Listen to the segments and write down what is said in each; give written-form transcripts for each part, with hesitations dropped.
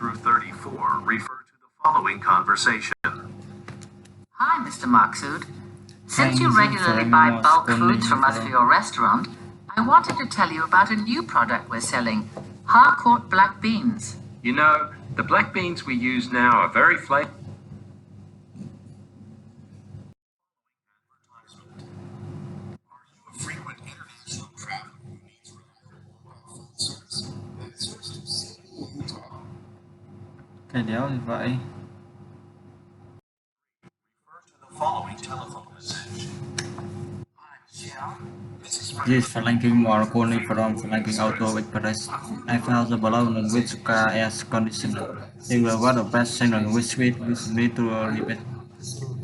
through 34 refer to the following conversation. Hi, Mr. Maksud. Since Thank you you regularly very buy much bulk for foods from us for listening. your restaurant, I wanted to tell you about a new product we're selling, Harcourt black beans. You know, the black beans we use now are very flavorful. Are you a frequent international traveler who needs reliable mobile phone service that switch to City Utah? Cái đéo thì vậy. Refer to the following telephone message. Hi, Xiao. This is This is flanking more calling from flanking Auto Express. I found the balloon on which car air conditioner. It will got a best signal which need to repeat.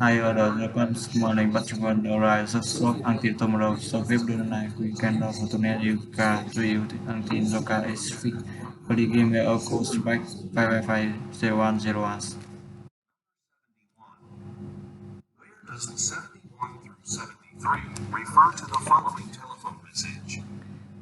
I ordered the one this morning, but you won't arrive so until tomorrow. So if you don't like, we can offer to net your car to you until the car is free. Please give me a call back 555-0101. Where does the 71 through 73 refer to the following telephone message?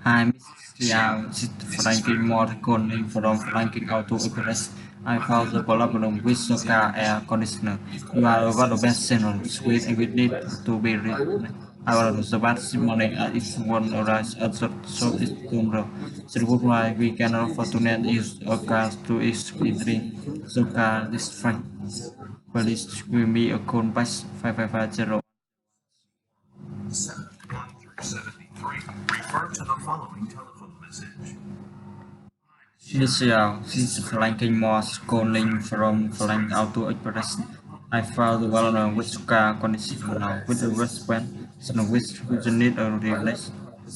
Hi, Mrs. Liao. This is Franklin Moore calling from Franklin Auto Express. I found the problem with the car air conditioner. You are over the best channel, sweet and we need to be read. I was about this morning if one arrives at the shop is tomorrow. So good why we can offer to net is a car to is entry. The car is fine. Please give me a call back 5550. 71 through 73 refer to the following telephone message. Initial, this is flanking Morse calling from Flank Auto Express. I found the well-known with car conditioner with the wristband, some of which you need a replace.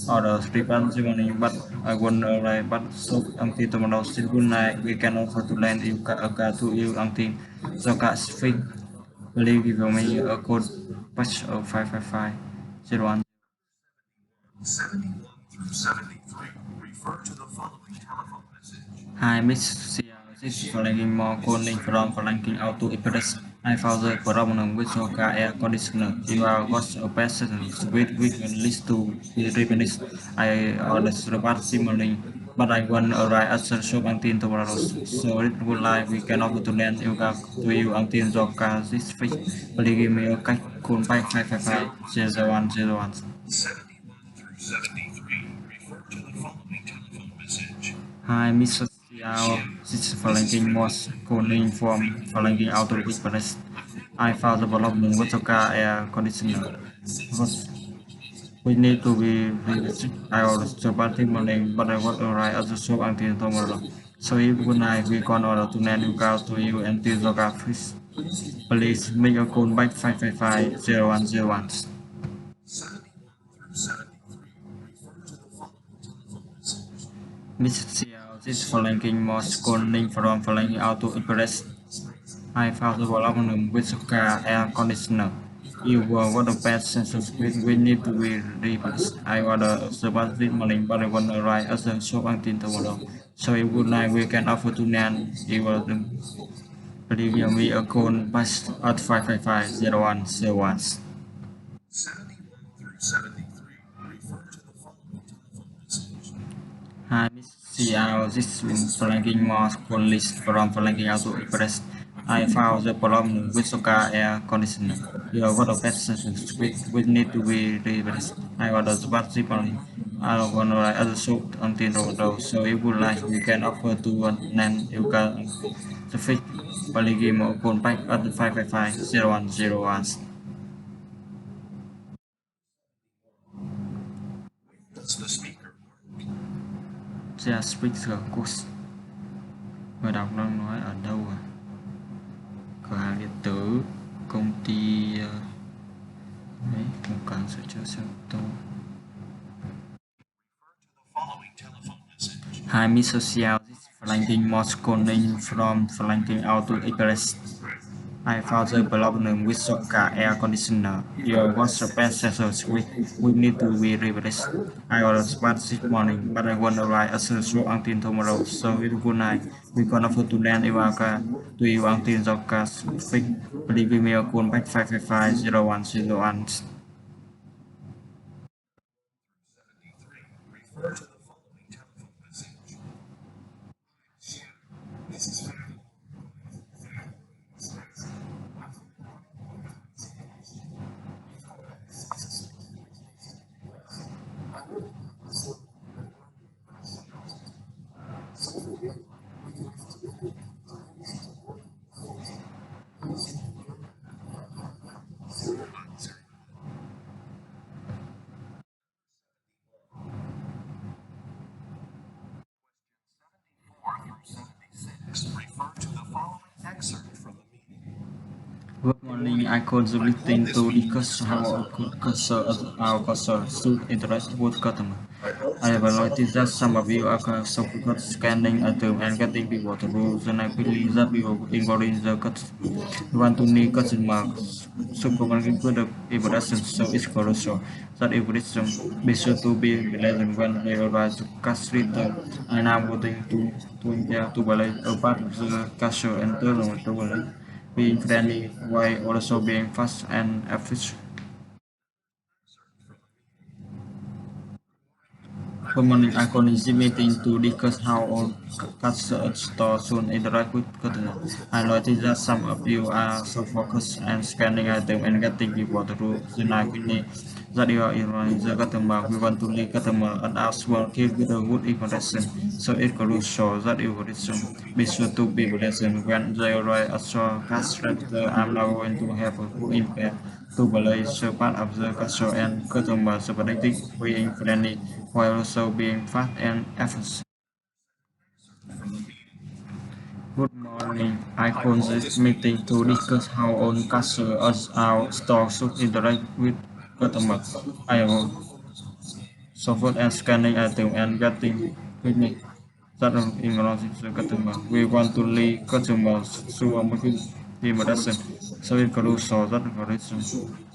Order 3 but I won't arrive but so until tomorrow still good night we can offer to lend you a car to you until the car is free. Please give me a code patch of 555-01. 71 through 73 refer to the following telephone message. Hi, Miss Sia. This is Flanking More calling from Flanking Auto Express. I found the problem with your car air conditioner. You are was a person with list to be replenished. I ordered the part similarly, but I won't arrive at the shop until tomorrow. So it would like we can offer to lend you car to you until your car is free. Please give me a call back 555-0101. 71 through 73 refer to the following telephone message. Hi, Mr. Xiao. This is Valentin Moss calling from Valentin Auto Express. I found the problem with the car air conditioner. Because we need to be reached. I ordered the party morning, but I won't arrive at the shop until tomorrow. So if good night, we can order to net you car to you until the car frees. Please make a call back 555-0101. 71 through 73 refer to the following telephone message. Mr. Xiao, this is Valentin Moss calling from Valentin Auto Express. I found the problem with the car air conditioner. You were one of the best sensors we need to be replaced. I ordered the bus this morning, but I won't arrive at the shop until tomorrow. So if good night, we can offer to Nan. You will please give me a call back at 555-0101. 71 through 73 refer to the following telephone message. Hi, Miss CL. This is Flanking Moss Police from Flanking Auto Express. I found the problem with the car air conditioner. You are one of the sessions we need to be replaced. I ordered the battery only. I don't want to write other shop until tomorrow. So if you like, we can offer to one you can the fix. Please give me a call back at 555-0101. Does the speaker work? Just speak the course. Người đọc đang nói ở đâu à? Cửa hàng điện tử, công ty đấy, một cần sửa chữa xe ô tô. Following telephone message. Hi, Mr. Xiao. This is Flanking Moss calling from Flanking Auto Express. I found the problem with the car air conditioner. Your water best sensors we need to be replaced. I ordered smart this morning, but I won't arrive at the shop until tomorrow. So if good night, we can afford to lend your car to you until the car is fixed. Please give me a call back 555-0101. 73 refer to the following telephone message. This is refer to the following excerpt from the meeting. Good morning. I called the meeting to discuss how our customer should interact with customer. I have noticed that some of you are so good at scanning item and getting people to rules, and I believe that we will encourage the customer. We want to need customers supermarket good impression, so it's crucial that impression be sure to be pleasant when they arrive to cash return. I am going to balance a part of the cashier and turn on to balance being friendly while also being fast and efficient. Good morning. I call this meeting to discuss how all customers store should interact with customers. I noticed that some of you are so focused on scanning items and getting people through the night quickly that you are ignoring the customer. We want to lead customer and as well give with a good impression. So it crucial that you be sure to be present when they arrive at your cash register. I'm now going to have a good impact to balance part of the customer and customer service being friendly while also being fast and efficient. Good morning. I call this meeting to discuss how on customers our store should interact with customers. I will software and scanning item and getting quickly that of ignorance the customer. We want to lead customers through a market immersion. So it crucial that operation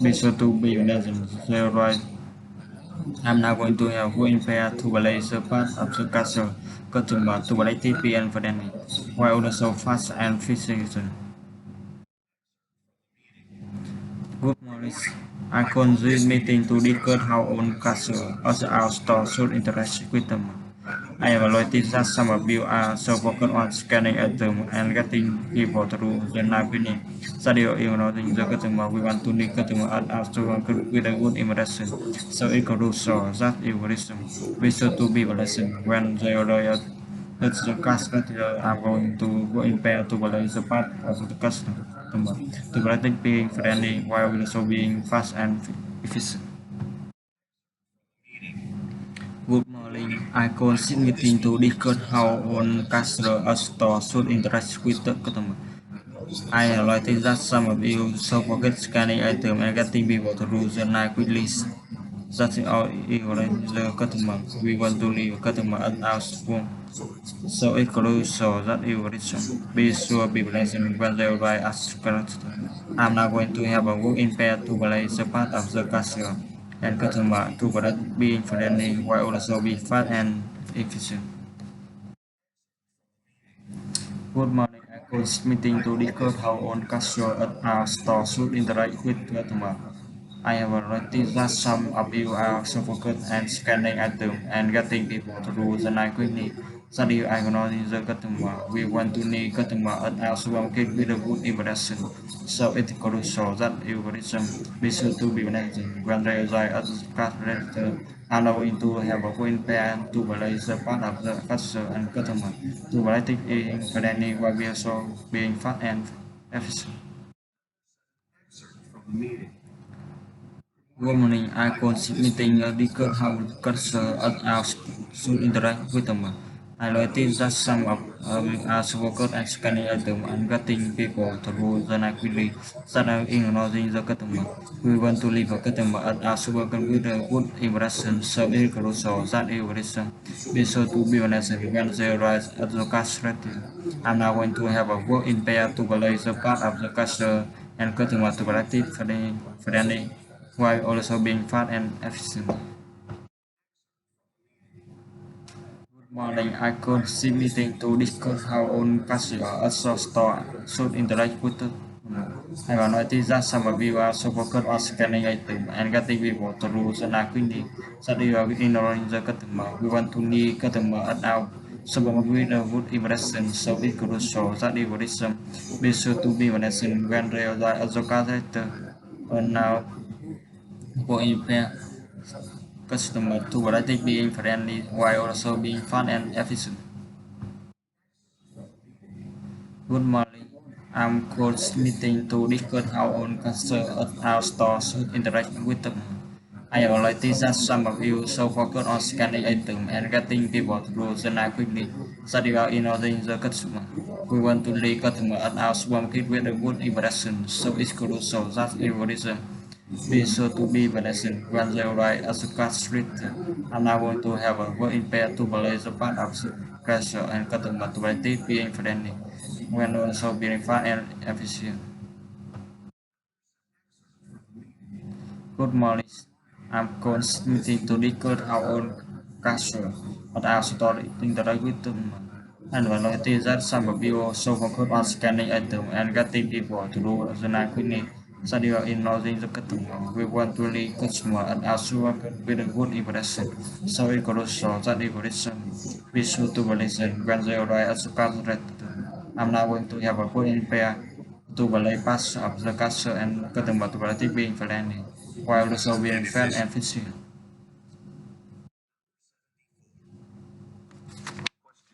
be sure to be present. They right. I'm now going to have going pair to balance the part of the customer to balance TP and friendly, while also fast and efficient. Good morning. I call this meeting to discuss how on customer as our store should interact with them. I have noticed that some of you are so focused on scanning items and getting people through the navigation. So you ignoring the customer. We want to lead customer at our store with a good impression. So it crucial that you listen. We should to be listened when they arrive. It's the customer are going to go in pair to balance the part of the customer. To protect being friendly while also being fast and efficient. Good morning. I call this meeting to discuss how one customer or store should interact with the customer. I highlighted that some of you so forget scanning items and getting people to use the night quickly. That's our ignorance the customer. We want to leave customer at our phone. So it crucial that you listen. Be sure be present when they arrive as correct. I'm now going to have a work in pair to balance the part of the customer and customer to correct being friendly while also be fast and efficient. Good morning. I call meeting to discuss how on customer at our store should interact with customer. I have noticed that some of you are so focused on scanning items and getting people through the night quickly. So you are ignoring the customer. We want to need customer at our supermarket with a good impression. So it's crucial that you listen. Be sure to be present when they arrive at the cash register. Allowing to have a point pair to balance the part of the customer and customer. To balance it in friendly while we also being fast and efficient. From the meeting. Good morning. I call meeting discuss how customer at our should interact with them. I noticed that some of us workers are scanning items and getting people through the night quickly. That are ignoring the customer. We want to leave a customer at our supermarket with a good impression. So it's crucial that impression be sure to be honest when they arrive at the cash register. I'm now going to have a work in pair to balance the part of the cashier and customer to practice friendly while also being fast and efficient. Good morning. I called this meeting to discuss how on customer also store should interact with the I have noticed that some of you are so focused on scanning items and getting people through the night quickly that you are ignoring the customer. We want to lead customer at our supermarket with a good impression, so it's crucial that you listen. Be sure to be honest when they are at the character. And now, for impair customer to variety being friendly while also being fun and efficient. Good morning. I'm coach meeting to discuss how on customer at our store should interact with them. I have already that some of you so focused on scanning items and getting people through the night quickly, study out ignoring the customer. We want to lead customer at our supermarket with a good impression, so it's crucial that algorithm be sure to be balanced when they arrive at the cash street. And I want to have a working pair to balance the part of the pressure and customer to being friendly, when also being fast and efficient. Good morning. I'm constantly to record our own culture, but our story in the algorithm. And when I think that some of you also focus on scanning items and getting people to do the night quickly, so you are ignoring the customer. We want to lead customer and also with a good impression. So it goes so that impression we should to listen when they arrive at the car. I'm now going to have a good pair to balance parts of the culture and customer to being friendly while also being fair and efficient.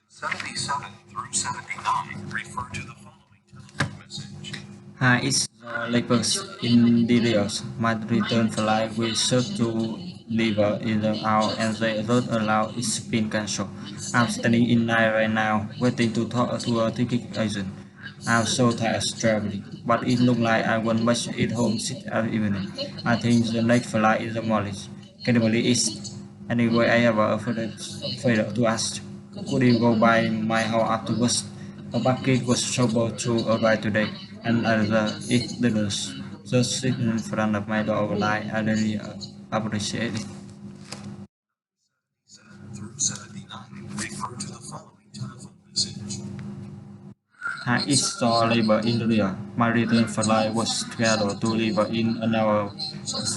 77 through 79 refer to the following telephone message. Hi, it's Lakers in details. My return flight will serve to deliver in the hour and they don't allow it's been cancelled. I'm standing in line right now, waiting to talk to a ticket agent. I'm so tired of traveling, but it looks like I won't make it home this evening. I think the next flight is the morning. Can you believe it? Anyway, I have a favor to ask. Could you go by my house afterwards? A package was supposed to arrive today, and as it didn't, just sit in front of my door overnight. I really appreciate it. 7 through 79 refer to the following telephone message. Hi, it's store labor in Rio. My return flight was scheduled to leave in an hour.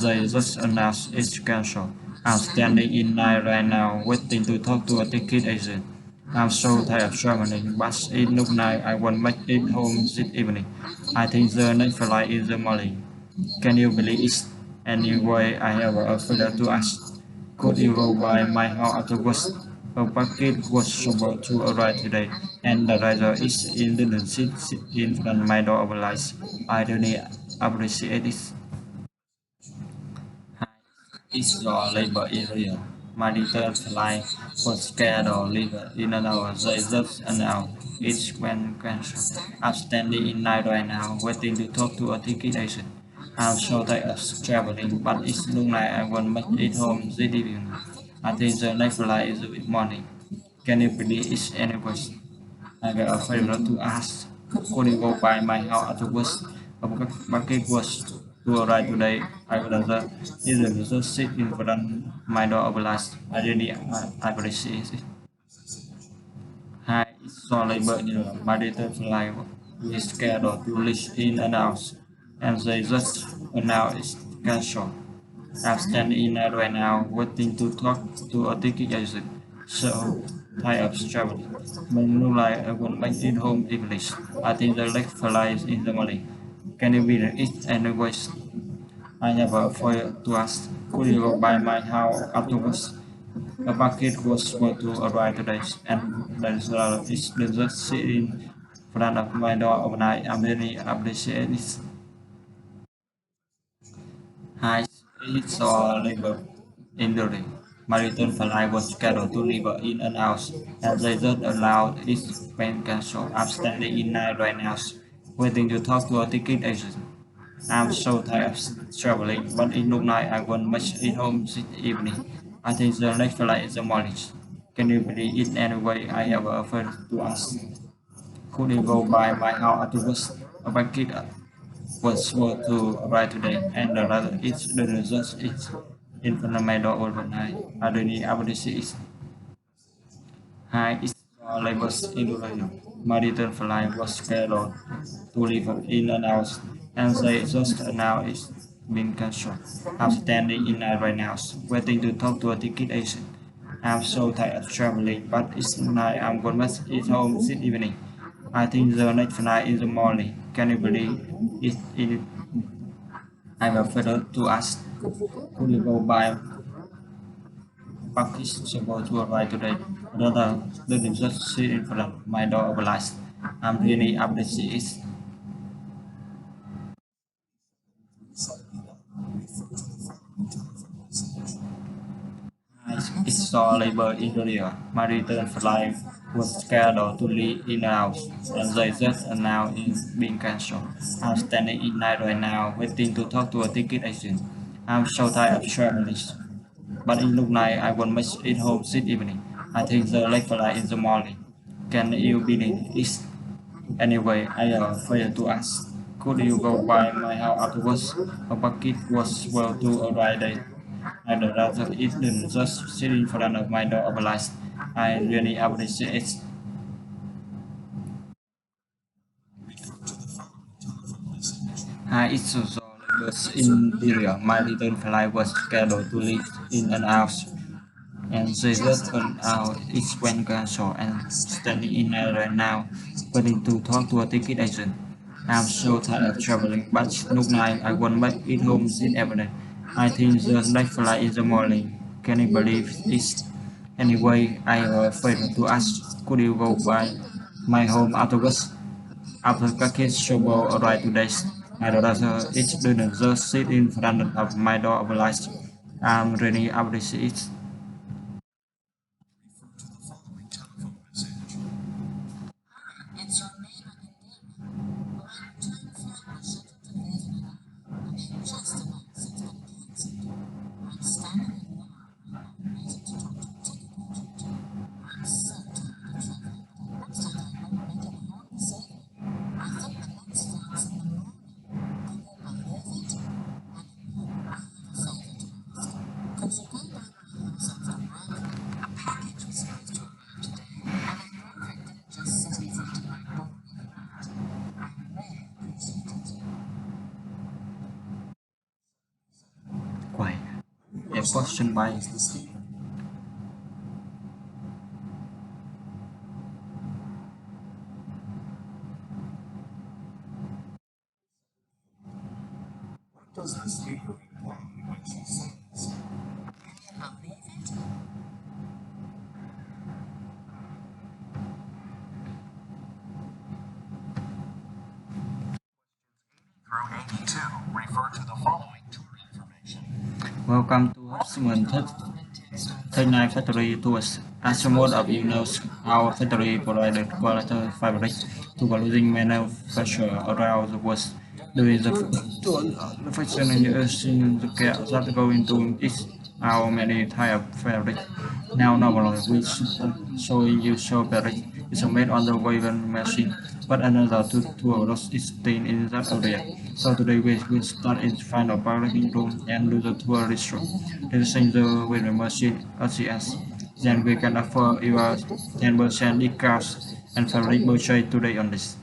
They just announced it's cancelled. I'm standing in line right now, waiting to talk to a ticket agent. I'm so tired of traveling, but it looks like I won't make it home this evening. I think the next flight is the morning. Can you believe it? Anyway, I have a favor to ask. Could you go by my house afterwards? A package was supposed to arrive today, and the driver is in the seat in front of my door overnight. I really appreciate it. Hi, it's your labor area. My return flight was scheduled later in an hour. They just announced it's when cancelled. I'm standing in line right now, waiting to talk to a ticket agent. I'm so tired of traveling, but it looks like I won't make it home this evening. I think the next flight is this morning. Can you believe it's anyway? I got a favor to ask. Could you go by my house afterwards? A package was to arrive today. I would rather either just sit in front of my door overnight. I really appreciate it. Hi, it's Solly Butler. My data flight is scheduled to reach in an hour, and they just announced it's cancelled. I'm standing in there right now, waiting to talk to a ticket agent. So tired of traveling. But look like I will make it home English. I think the next flight is in the morning. Can you be the it anyways? I have a favor to ask. Could you go by my house afterwards? A package was supposed to arrive today, and there's just sitting in front of my door overnight. I really appreciate it. Hi, it's all labor injury. My return flight was scheduled to leave in an hour, and they just allowed its plane cancelled. I'm standing in line right now, waiting to talk to a ticket agent. I'm so tired of traveling, but it looks like I won't make it home this evening. I think the next flight is the morning. Can you believe it anyway? I have a favor to ask. Could you go by my house afterwards? A packet was supposed to arrive today, and the rather it's the result is in front of my door overnight. I really appreciate it. Hi, it's Labors Indonesia. My return flight was scheduled to leave in an hour, and they just announced it's been cancelled. I'm standing in line right now, waiting to talk to a ticket agent. I'm so tired of traveling, but it's night. I'm going to it home this evening. I think the next flight is the morning. Can you believe it? I'm afraid to ask. Could you go by package supposed to arrive today? The just sit in front of my door overnight. I'm really appreciate it. 79 refer to the following telephone message. install labor interior. My return flight was scheduled to leave in an hour, and they just announced it's being cancelled. I'm standing in line right now, waiting to talk to a ticket agent. I'm so tired of traveling, but it looks like I won't make it home this evening. I think the late flight in the morning. Can you believe it? Anyway, I failed to ask. Could you go by my house afterwards? A bucket was well to arrive there. I'd rather it than just sit in front of my door overnight. I really appreciate it. Hi, it's so bus interior. My return flight was scheduled to leave in an hour, and they just turned out it's when cancelled and standing in there right now, waiting to talk to a ticket agent. I'm so tired of traveling, but look like I won't make it home this evening. I think the next flight in the morning. Can you believe it? Anyway, I failed to ask, could you go by my home afterwards? After Kaki's shovel arrived today, I'd rather each didn't just sit in front of my door overnight. I'm really appreciate it. To the following telephone message. It's your name and Indira. My return flight was scheduled to leave in an hour, and it just announced it's been cancelled. I'm standing in line, and I'm waiting to talk to a ticket agent. I'm so tired of traveling, but it looks like I won't make it home this evening. I think the next flight's in the morning. Can you believe it? Anyway, I have a favor to ask. Could you go by my house after work? A package was supposed to arrive today, and the driver didn't just sit in front of my door overnight. I really appreciate it. Quite a question by What does the speaker imply when she says, Can you believe it? through 82 refer to the following tour information. Welcome to Hudson Technic Factory Tours. As most of you know, our factory provided quality fabrics to clothing manufacturers around the world. During the tour, the fashion industry in the care that go into is our many type of fabric. Now normally we show you show fabric is made on the weaving machine, but another two of those is still in that area. So today we will start in the final packaging room and do the tour restaurant. Using the weaving machine LCS. Then we can offer you 10% discounts and fabric purchase today on this.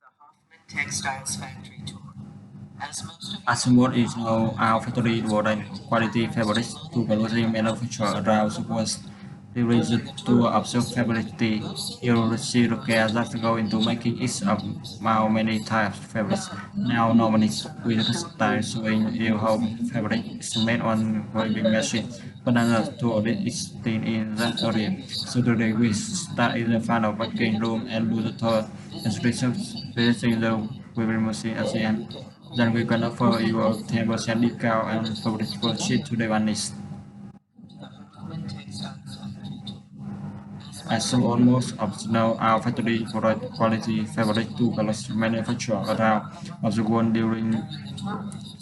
The Hoffman Textiles Factory Tour. As most of As what is now our factory provide quality fabrics to clothing manufacturers around the world. The reason to observe fabricity, you will see the care that go into making each of our many types of fabrics. Now normally with the style showing you how fabric is made on weaving machine, but another two of it is still in that area. So today we start in the final packing room and do the tour and visiting the weaving machine at the end. Then we can offer you a 10% discount and fabric purchase today on this. Hoffman Textiles Factory Tour. As almost optional, our factory provide quality fabric to clothes manufacturers around of the world during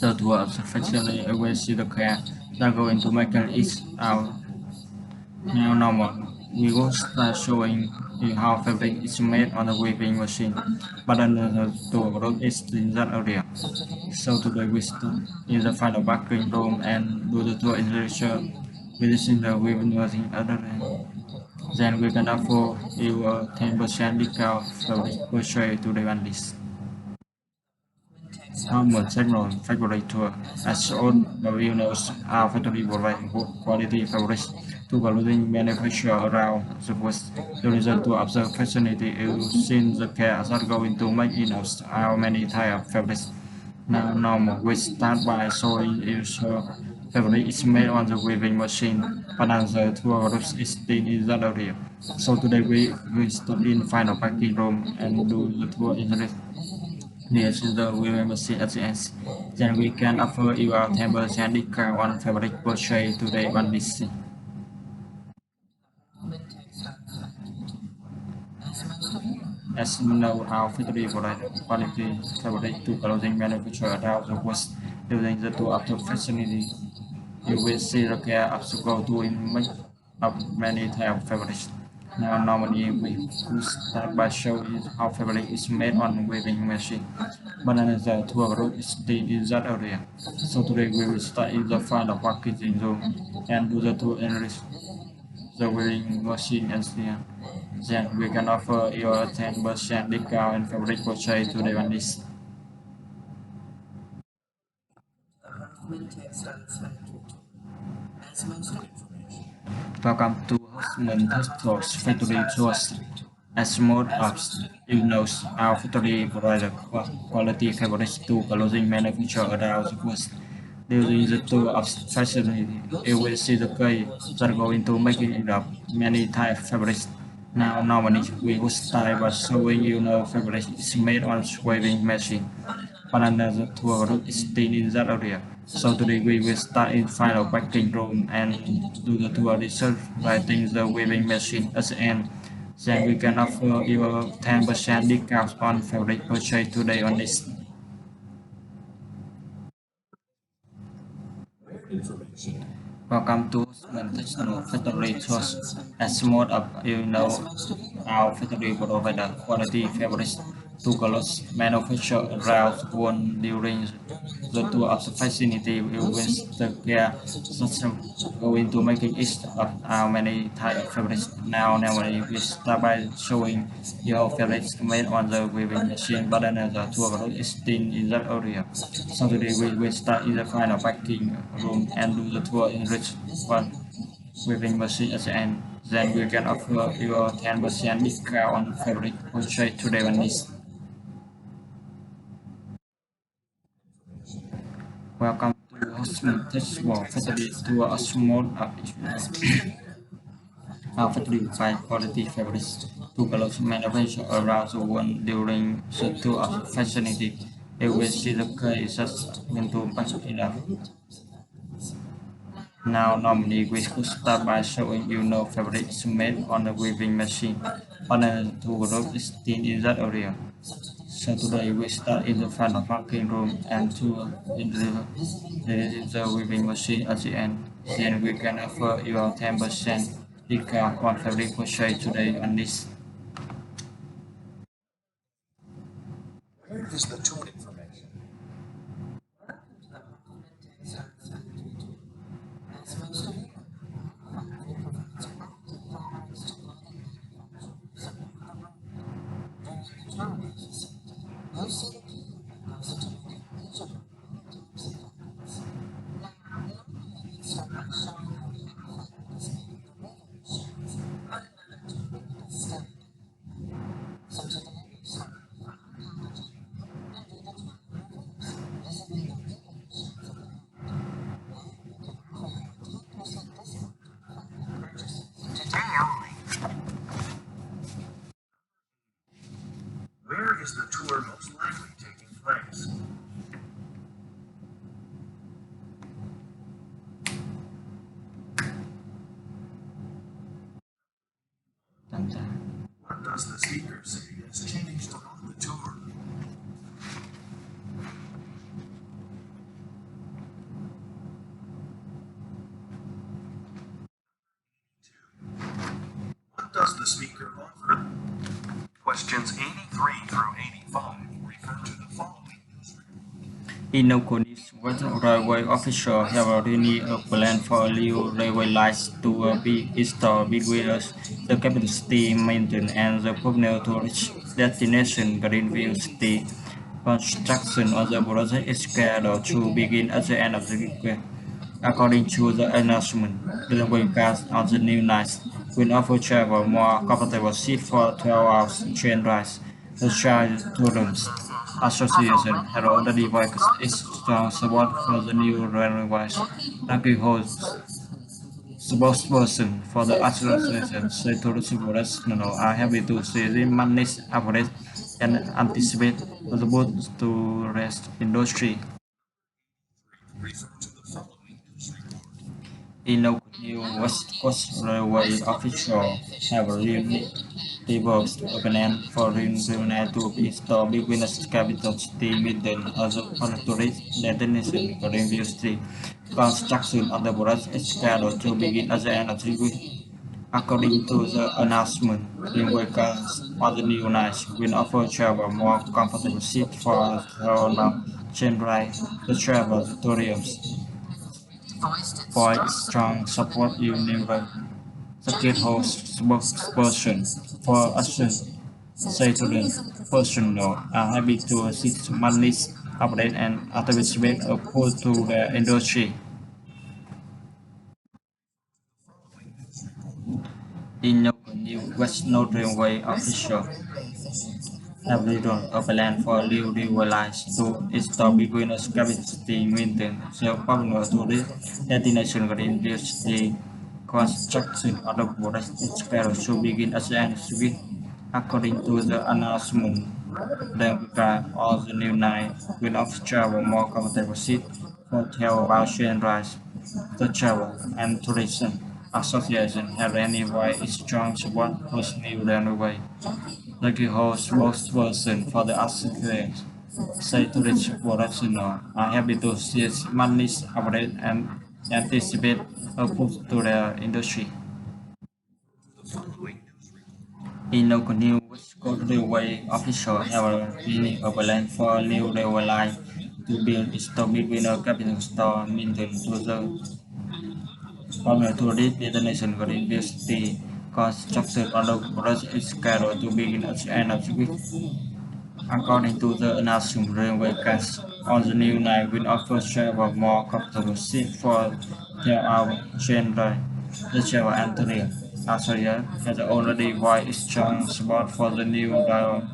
the tour of the factory. We see the care that go into making it our now normal. We will start showing you how fabric is made on a weaving machine, but another tour room is in that area. So today we start in the final packing room and do the tour installation, visiting the weaving machine other than. Then we can offer you a 10% discount for purchase today on this. Our general factory tour. As all of you know, our factory provides good quality fabrics to clothing manufacturers around the world. The result to observe facility is seen the care that go into making us our many type of fabrics. Now normal, we start by showing you fabric is made on the weaving machine, but another two groups is still in that area. So today we start in final packing room and do the tour in the near to the weaving machine at the end. Then we can offer you a 10% discount on fabric purchase today on this. As you know, our factory provide quality fabric to clothing manufacturer around the world. Using the tool of the facility, you will see the care of the go to in make of many types of fabrics. Now, normally we start by showing how fabric is made on weaving machine. But another tour group is still in that area. So today we will start in the final packaging room and do the tour enrich the weaving machine and then we can offer your 10% discount and fabric purchase today on this. Apartment Textiles Factory. As most information. Welcome to Husman Textiles Factory Tours. As most of you know, our factory provides quality fabrics to clothing manufacturers around the world. During the tour of facility, you will see the key that go into making up many types of fabrics. Now, normally, we will start by showing you the fabric is made on weaving machine. But another tour group is still in that area. So today we will start in final packing room and do the tour research writing the weaving machine at the end. Then we can offer you a 10% discount on fabric purchase today on this. Information. Welcome to Textile Factory Tours. As most of you know, our factory provides quality fabrics to clothes manufactured around the world. During the tour of the facility, we will take care system going to making each of our many types of fabrics. Normally we start by showing your fabrics made on the weaving machine, but another tour group is still in that area. So today we will start in the final packing room and do the tour in rich one weaving machine at the end. Then we can offer you a 10% discount on fabric purchase today on this. Welcome to Hosman Textile Factory Tour of small our factory provide quality fabrics to clothes manufactured around the world during the tour of the facility. You will see the cases into pack it up. Now, normally we could start by showing you no fabrics made on the weaving machine, but the tour group is still in that area. So today we start in the final packing room and tour in the weaving machine at the end. Then we can offer you a 10% discount on fabric purchase today on this. Where is the tool information? As most of you know, factory provides quality fabrics to clothing manufacturers around the world. During the tour of the facility, you'll see the key that goes into making each of the many types of fabrics. Now, normally we start by showing how the fabric is made in the weaving machines, but another tour group is still in that area. So today we start with the packaging and do the tour of weavers, visiting the weaving machines at the end. Then we can offer you a 10% discount on fabric purchases today only. Where is the tour most likely taking place? What does the speaker say has changed along the tour? What does the speaker offer? Questions 83 through 85 refer to the following news report. In no condition, what railway officials have already a plan for a new railway lines to be installed between the capital city Mainton and the popular tourist destination Greenville City. Construction of the project is scheduled to begin at the end of the week. According to the announcement, the railway cars on the new lines will offer travel more comfortable seats for 12 hours train rides. The Child Tourism Association has already voiced its strong support for the new railways. Lucky hosts spokesperson for the association said tourism professionals are happy to see the managed operate and anticipate the boost to rest industry. Refer to the following news report. In the new West Coast Railway officials have develops a plan for Reunion to be stored between the capital city Minden as a tourist destination for industry. Construction of the bridge is scheduled to begin at the end of the week. According to the announcement, Railways on the new lines will offer travel more comfortable seats for travel generate the travel tourism. For strong support union Circuit host spokesperson for Action say to the personnel are happy to assist monthly update and activate a pull to the industry. In no new West North Railway official have written a plan for new railway lines to install between the capital city Minden, the popular tourist destination within the city. Construction of the bridge is scheduled to begin at the end of the week. According to the announcement, the regard of the new line will offer travel more comfortable seat for travel about train rides. The Travel and Tourism Association has anyway its strong support for new railway. The host spokesperson for the association say tourist professionals are happy to see monthly update and anticipate a boost to the industry. In local news, West Coast Railway officials have been a plan for a new railway line to build its stop between the capital store Minden to the former tourist destination within the city. Construction on the bridge is scheduled to begin at the end of the week. According to the announcement, railway cars on the new line will offer travel more comfortable seats for their train ride. The Travel and Tourism Association has already voiced strong support for the new rail.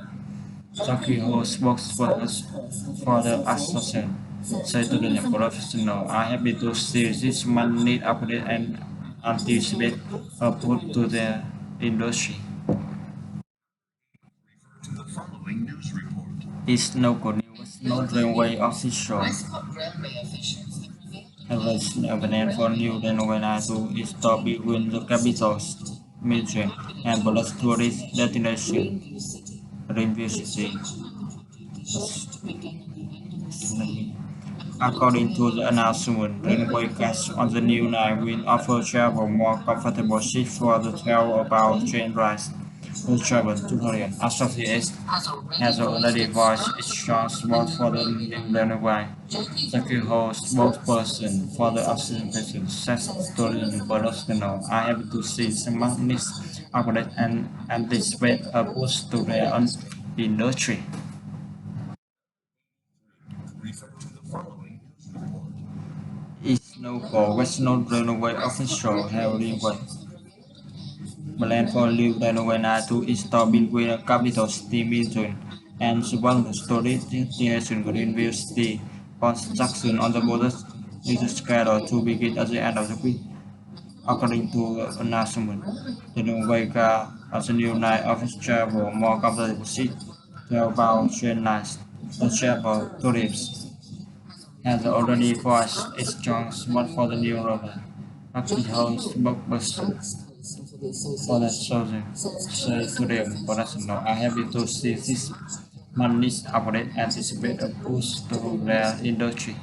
Saki Ho spokesperson for the association said to the professionals are happy to see this monthly update and anticipate a boost to the industry. To the following news report. Is local news, no railway official Westport Railway officials have revealed has a plan for new railway line to install between the capitals, Michigan, and Bullock tourist destination, Review City. Review City. To begin at the end of this week. According to the announcement, railway cars on the new line will offer travel more comfortable seats for the travel about train rides. The Travel Tourism Association has already voiced its strong support for the new railway. Jackie Ho, spokesperson for the association, says tourism professionals are happy to see some monthly update and anticipate a boost to their industry. Refer to the following news report. East local West North Railway officials have requested plan for new railway line to install between the capital city Minden and Suvarna tourist destination Greenville City. Construction on the border is scheduled to begin at the end of the week. According to the announcement, the railway car has a new line of travel more comfortable seat to about train lines. The travel tourists has already voiced its strong support for the new railway. Rocky House spokesperson for the Southern Tourism Professional are happy to see this monthly update and anticipate a boost to their industry.